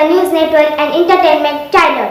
news network and entertainment channel.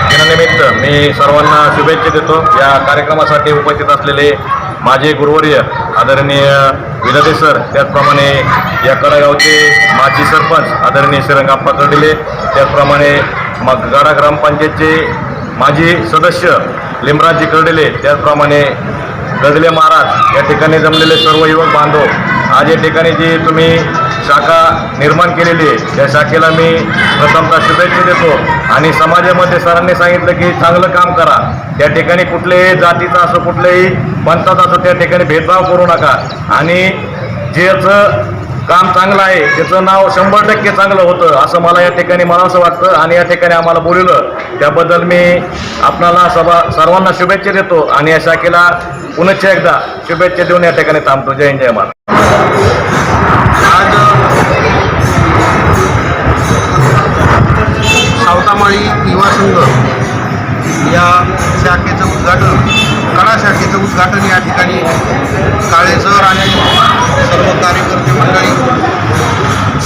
दिनानिमित्त मी सर्वांना शुभेच्छा देतो। या कार्यक्रमासाठी उपस्थित असलेले माझे गुरुवर्य आदरणीय विधाते सर, त्याचप्रमाणे या कडागावचे माजी सरपंच आदरणीय श्रीरंगाप्पा कर्डिले, त्याचप्रमाणे गाडा ग्रामपंचायतचे माजी सदस्य लिमराजी कर्डिले, त्याचप्रमाणे कर्डिले महाराज, या ठिकाणी जमलेले सर्व युवक बांधव, आज या ठिकाणी जी तुम्ही शाखा निर्माण केलेली आहे त्या शाखेला मी प्रथमतः शुभेच्छा देतो। आणि समाजामध्ये सरांनी सांगितलं की चांगलं काम करा, त्या ठिकाणी कुठल्याही जातीचा असो कुठल्याही पंथाचा असो त्या ठिकाणी भेदभाव करू नका, आणि ज्याचं काम चांगलं आहे त्याचं नाव 100% चांगलं होतं असं मला या ठिकाणी म्हणावंसं वाटतं। आणि या ठिकाणी आम्हाला बोलवलं त्याबद्दल मी आपणाला सर्वांना शुभेच्छा देतो आणि या शाखेला पुनश्च एकदा शुभेच्छा देऊन या ठिकाणी थांबतो। जय हिंद, जय महाराज। आज सावतामाळी युवा संघ या शाखेचं उद्घाटन, कडा शाखेचं उद्घाटन या ठिकाणी काळे सर आणि सर्व कार्यकर्ते मंडळी,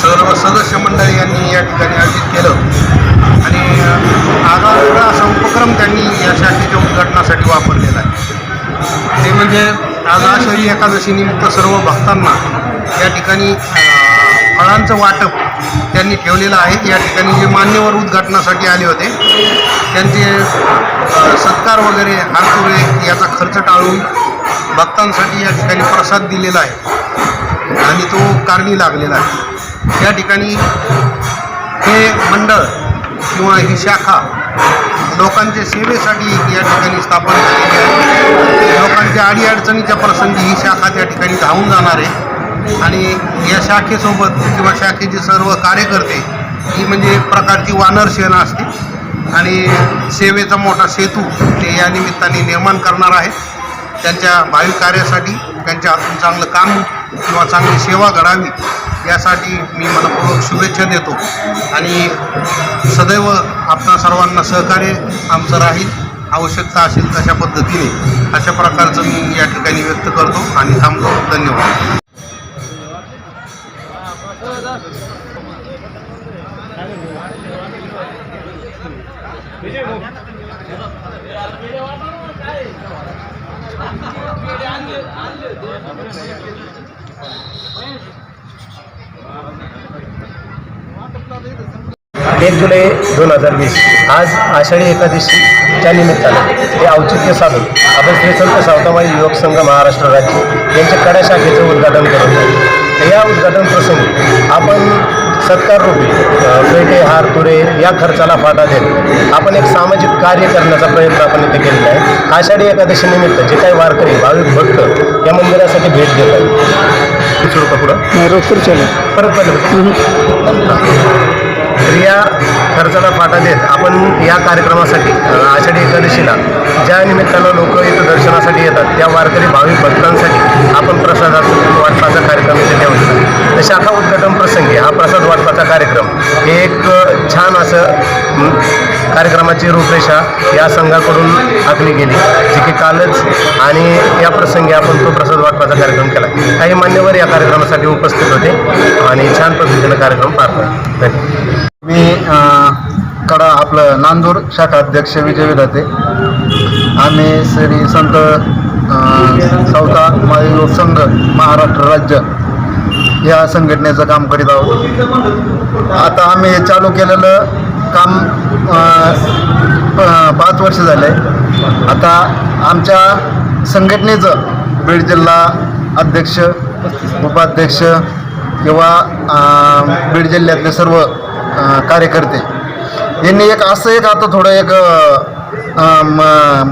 सर्व सदस्य मंडळी यांनी या ठिकाणी आयोजित केलं आणि आगळा वेगळा असा उपक्रम त्यांनी या शाखेच्या उद्घाटनासाठी वापरलेला आहे। ते म्हणजे आज आषाढी एकादशी निमित्त सर्व भक्तांना या ठिकाणी फळांचं वाटप त्यांनी ठेवलेलं आहे। या ठिकाणी जे मान्यवर उद्घाटनासाठी आले होते त्यांचे सत्कार वगैरे हारतुरे याचा खर्च टाळून भक्तांसाठी या ठिकाणी प्रसाद दिलेला आहे आणि तो कारणी लागलेला आहे। या ठिकाणी हे मंडळ किंवा ही शाखा लोकांच्या सेवेसाठी या ठिकाणी स्थापन झालेली आहे। लोकांच्या अडीअडचणीच्या प्रसंगी ही शाखा त्या ठिकाणी धावून जाणार आहे आणि या शाखेसोबत किंवा शाखेचे सर्व कार्यकर्ते ही म्हणजे एक प्रकारची वानरसेना असते आणि सेवेचा मोठा सेतू ते या निमित्ताने निर्माण करणार आहेत। त्यांच्या भावी कार्यासाठी त्यांच्या हातून चांगलं काम किंवा चांगली सेवा घडावी यासाठी मी मनपूर्वक शुभेच्छा देतो आणि सदैव आपणा सर्वांना सहकार्य आमचं राहील। आवश्यकता असेल तशा पद्धतीने अशा प्रकारचं मी या ठिकाणी व्यक्त करतो आणि थांबतो। धन्यवाद। एक जुलै 2020 आज आषाढी एकादशीच्या निमित्तानं हे औचित्य साधून आपण श्री संत सावतामाळी युवक संघ महाराष्ट्र राज्य यांच्या कडा शाखेचं उद्घाटन करत आहोत। या उद्घाटन प्रसंगी आपण सत्काररूपी पेटे, हार, तुरे या खर्चाला फाटा देत आपण एक सामाजिक कार्य करण्याचा प्रयत्न आपण इथे केलेला आहे। आषाढी एकादशी निमित्त जे काही वारकरी भाविक भक्त या मंदिरासाठी भेट देत आहेत सुरू का पुढं नाही रोजकर चालू परत तर या खर्चाला फाटा देत आपण या कार्यक्रमासाठी आषाढी एकादशीला ज्या निमित्तानं लोक इथं दर्शनासाठी येतात त्या वारकरी भाविक भक्तांसाठी आपण प्रसाद वाटपाचा कार्यक्रम इथे ठेवला. तर शाखा उद्घाटन प्रसंगी हा प्रसाद वाटपाचा कार्यक्रम हे एक छान असं कार्यक्रमाची रूपरेषा या संघाकडून आखली गेली जी की कालच, आणि या प्रसंगी आपण तो प्रसाद वाटपाचा कार्यक्रम केला. काही मान्यवर या कार्यक्रमासाठी उपस्थित होते आणि छान पद्धतीने कार्यक्रम पार पडला. धन्यवाद. मी कडा आपलं नांदूर शाखा अध्यक्ष विजय विधाते. आम्ही श्री संत सावता माळी युवक संघ महाराष्ट्र राज्य या संघटनेचं काम करीत आहोत. आता आम्ही चालू केलेलं काम 5 वर्ष झाले. आता आमच्या संघटनेचं बीड जिल्हा अध्यक्ष, उपाध्यक्ष किंवा बीड जिल्ह्यातले सर्व कार्यकर्ते यांनी आता थोडं एक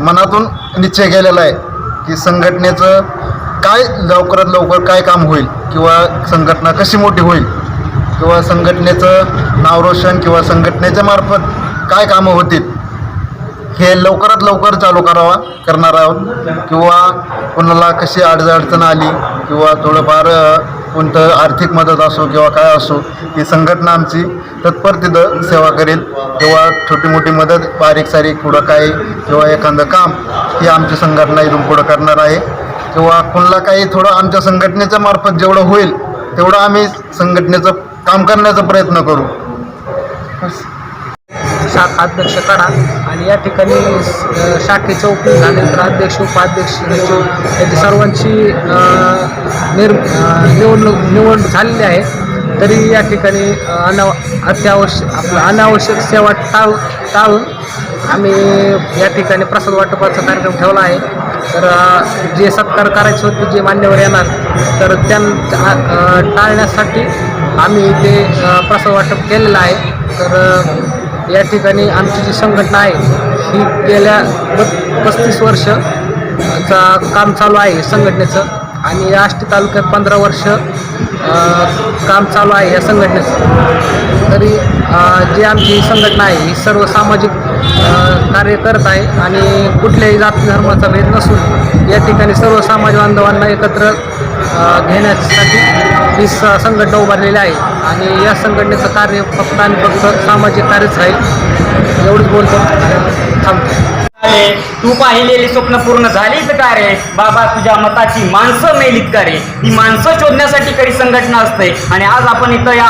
मनातून निश्चय केलेला आहे की संघटनेचं काय लवकरात लवकर काय काम होईल किंवा संघटना कशी मोठी होईल किंवा संघटनेचं नाव रोशन किंवा संघटनेच्या मार्फत काय कामं होतील हे लवकरात लवकर चालू करणार आहोत. किंवा कोणाला कशी अडचण आली किंवा थोडंफार कोणतं आर्थिक मदत असो किंवा काय असो, ही संघटना आमची तत्पर तिथं सेवा करेल. किंवा छोटी मोठी मदत बारीक सारीक पुढं काय किंवा एखादं काम ही आमची संघटना इथून पुढं करणार आहे. किंवा कोणाला काही थोडं आमच्या संघटनेच्या मार्फत जेवढं होईल तेवढं आम्ही संघटनेचं काम करण्याचा प्रयत्न करू. शाखा अध्यक्ष कडा आणि या ठिकाणी शाखेचं ओपनिंग झाल्यानंतर अध्यक्ष उपाध्यक्ष याची सर्वांची निवड झालेली आहे. तरी या ठिकाणी अनावश्यक सेवा टाळून आम्ही या ठिकाणी प्रसाद वाटपाचा कार्यक्रम ठेवला आहे. तर जे सत्कार करायचे होते जे मान्यवर येणार तर टाळण्यासाठी आम्ही ते प्रसाद वाटप केलेलं आहे. तर या ठिकाणी आमची जी संघटना आहे ही गेल्या 35 वर्षचा काम चालू आहे संघटनेचं, आणि या आष्टी तालुक्यात 15 वर्ष काम चालू आहे या संघटनेचं. तरी जी आमची संघटना आहे ही सर्व सामाजिक कार्य करत आहे आणि कुठल्याही जाती धर्माचा भेद नसून या ठिकाणी सर्व समाज बांधवांना एकत्र घेण्यासाठी ही संघटना उभारलेली आहे. आणि या संघटनेचं कार्य फक्त आणि फक्त सामाजिक कार्यच आहे. एवढंच बोलतो, थांबतो. तू पाहिलेली स्वप्न पूर्ण झालीत का रे बाबा, तुझ्या मताची माणसं मेलीत का रे. ही माणसं शोधण्यासाठी खरी संघटना असते. आणि आज आपण इथं या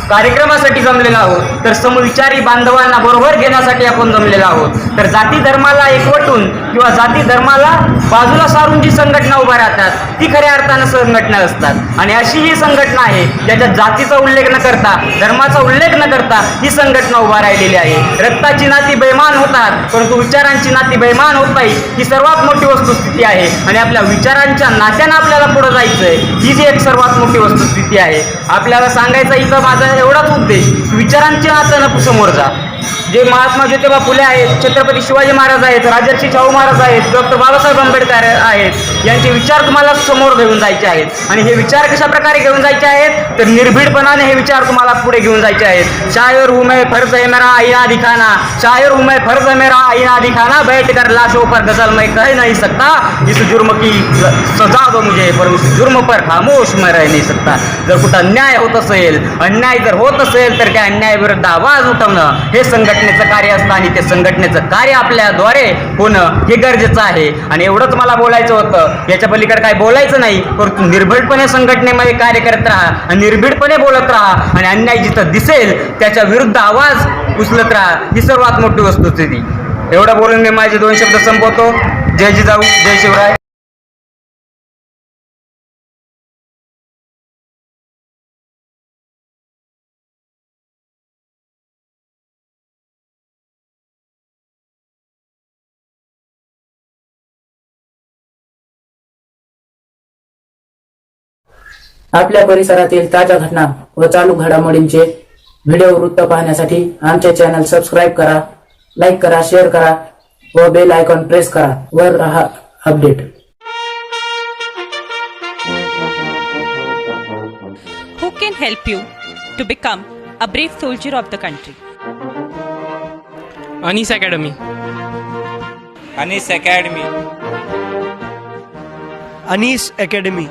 कार्यक्रमासाठी जमलेलो आहोत, तर समविचारी बांधवांना बरोबर घेण्यासाठी आपण जमलेलो आहोत. तर जाती धर्माला एकवटून किंवा जाती धर्माला बाजूला सारून जी संघटना उभा राहतात ती खऱ्या अर्थानं संघटना असतात. आणि अशी ही संघटना आहे ज्याच्यात जातीचा उल्लेख न करता, धर्माचा उल्लेख न करता ही संघटना उभा राहिलेली आहे. रक्ताची नाती बेमान होतात परंतु विचारांची नाती बेमान होत नाही, ही सर्वात मोठी वस्तुस्थिती आहे. आणि आपल्या विचारांच्या नात्यानं आपल्याला पुढे जायचंय, ही जी एक सर्वात मोठी वस्तुस्थिती आहे. आपल्याला सांगायचं इथं माझा एवढाच उद्देश, विचारांच्या नात्यानं समोर जा. जे महात्मा ज्योतिबा फुले आहेत, छत्रपती शिवाजी महाराज आहेत, राजर्षी शाहू महाराज आहेत, डॉक्टर बाबासाहेब आंबेडकर आहेत, यांचे विचार तुम्हाला समोर घेऊन जायचे आहेत. आणि हे विचार कशा प्रकारे घेऊन जायचे आहेत तर निर्भीडपणाने हे विचार तुम्हाला पुढे घेऊन जायचे आहेत. शायर हूं मैं फर्ज है मेरा आईना दिखाना, शायर हूं मैं फर्ज है मेरा आईना दिखाना, बैठ कर लाशों पर गजल मैं कह नहीं सकता, इस जुर्म की सजा दो मुझे पर उस जुर्म पर खामोश मैं रह नहीं सकता. जर कुठं अन्याय होत असेल, अन्याय जर होत असेल तर त्या अन्यायाविरुद्ध आवाज उठवणं हे संघटनेचं कार्य असतं. आणि ते संघटनेचं कार्य आपल्याद्वारे होणं हे गरजेचं आहे. आणि एवढंच मला बोलायचं होतं, याच्या पलीकडे काय बोलायचं नाही. परंतु निर्भीडपणे संघटनेमध्ये कार्य करत राहा आणि निर्भीडपणे बोलत राहा आणि अन्याय जिथं दिसेल त्याच्या विरुद्ध आवाज उचलत राहा, ही सर्वात मोठी वस्तुस्थिती. एवढं बोलून मी माझे 2 शब्द संपवतो. जय जिजाऊ, जय शिवराय. आपल्या परिसरातील ताज्या घटना व चालू घडामोडींचे व्हिडिओ वृत्त पाहण्यासाठी आमचे चॅनल सबस्क्राईब करा, लाईक करा, शेअर करा व बेल आयकॉन प्रेस करा. वर रहा update. can help you to become a brave soldier of the country. Anis Academy. Anis Academy. Anis Academy.